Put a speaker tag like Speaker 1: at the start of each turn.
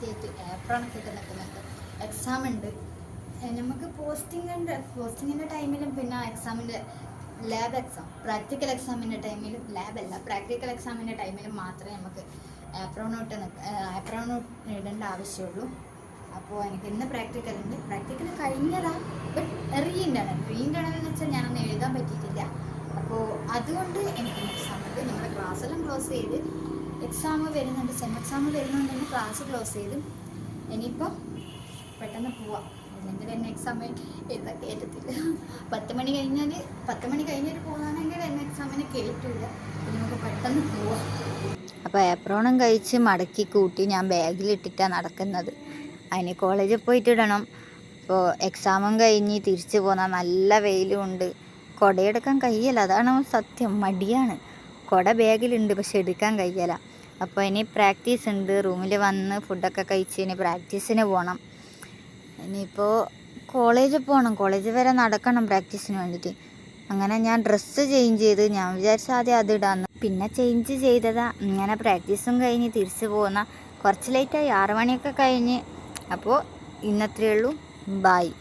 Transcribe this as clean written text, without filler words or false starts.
Speaker 1: ആയിട്ട് ഏപ്രോണൊക്കെ ഇട്ട് നിൽക്കുന്നുണ്ട്. എക്സാം ഉണ്ട് നമുക്ക് പോസ്റ്റിങ്ങിൻ്റെ ടൈമിലും പിന്നെ എക്സാമിൻ്റെ ലാബ് എക്സാം പ്രാക്ടിക്കൽ എക്സാമിൻ്റെ ടൈമിലും ലാബല്ല പ്രാക്ടിക്കൽ എക്സാമിൻ്റെ ടൈമിലും മാത്രമേ നമുക്ക് ഏപ്രോൺ ഇടേണ്ട ആവശ്യമുള്ളൂ. അപ്പോൾ എനിക്ക് ഇന്ന് പ്രാക്ടിക്കൽ ഉണ്ട്. പ്രാക്ടിക്കൽ കഴിഞ്ഞതാ, ബട്ട് റീഇൻ്റേണൽ എന്ന് വെച്ചാൽ ഞാനൊന്നും എഴുതാൻ പറ്റിയിട്ടില്ല. അപ്പോൾ അതുകൊണ്ട് എനിക്ക് എക്സാം ഉണ്ട്. നമ്മുടെ ക്ലാസ്സെല്ലാം ക്ലോസ് ചെയ്ത് എക്സാം വരുന്നുണ്ട്, സെം എക്സാം വരുന്നുണ്ടെങ്കിൽ ക്ലാസ് ക്ലോസ് ചെയ്ത് ഇനിയിപ്പോൾ പെട്ടെന്ന് പോവാം. അല്ലെങ്കിൽ എന്നെ എക്സാം എഴുതാൻ കയറ്റത്തില്ല. 10 മണി കഴിഞ്ഞിട്ട് പോകുകയാണെങ്കിൽ എന്നെ എക്സാമിന് കയറ്റില്ല. നമുക്ക് പെട്ടെന്ന് പോവാം. അപ്പോൾ ഏപ്രോണും കഴിച്ച് മടക്കി കൂട്ടി ഞാൻ ബാഗിലിട്ടിട്ടാണ് നടക്കുന്നത്. അതിന് കോളേജിൽ പോയിട്ടിടണം. അപ്പോൾ എക്സാമും കഴിഞ്ഞ് തിരിച്ചു പോന്നാൽ നല്ല വെയിലും ഉണ്ട്. കുടയെടുക്കാൻ കഴിയില്ല, അതാണ് സത്യം. മടിയാണ്. കുട ബാഗിലുണ്ട്, പക്ഷെ എടുക്കാൻ കഴിയില്ല. അപ്പോൾ ഇനി പ്രാക്ടീസ് ഉണ്ട്. റൂമിൽ വന്ന് ഫുഡൊക്കെ കഴിച്ച് ഇനി പ്രാക്ടീസിന് പോകണം. ഇനിയിപ്പോൾ കോളേജിൽ പോകണം. കോളേജ് വരെ നടക്കണം പ്രാക്ടീസിന് വേണ്ടിയിട്ട്. അങ്ങനെ ഞാൻ ഡ്രസ്സ് ചേഞ്ച് ചെയ്ത് ഞാൻ വിചാരിച്ച ആദ്യം അതിടാന്ന്, പിന്നെ ചേഞ്ച് ചെയ്തതാ. ഇങ്ങനെ പ്രാക്ടീസും കഴിഞ്ഞ് തിരിച്ചു പോകുന്ന കുറച്ച് ലേറ്റായി, 6 മണിയൊക്കെ കഴിഞ്ഞ്. അപ്പോൾ ഇന്നത്രയേ ഉള്ളൂ. ബായ്.